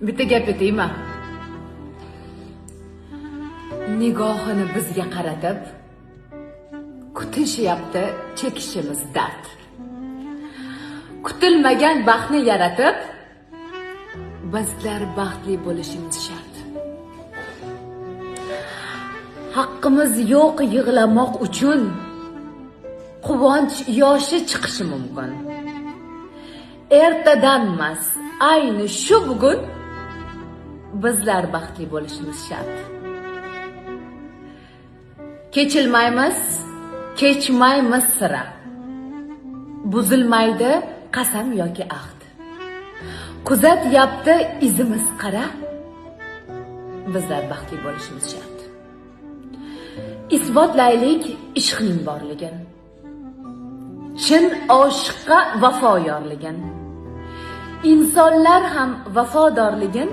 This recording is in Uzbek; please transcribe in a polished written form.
Bitta gap aytaymi? Nigohini bizga qaratib, kutishyapti chekishimiz dard. Kutilmagan baxtni yaratib, bizlar baxtli bo'lishimiz shart. Haqqimiz yo'q yig'lamoq uchun quvonch yoshi chiqishi mumkin. Ertadanmas, ayni shu bugun bizlar baxtli bo'lishimiz shart. Kechilmaymiz, kechmaymiz sira. Buzilmaydi qasam yoki ahd. Kuzatyapti izimiz qara. Bizlar baxtli bo'lishimiz shart. Isbotlaylik ishqning borligin. Chin oshiqqa vafo yorligin. Insonlar ham vafodorligin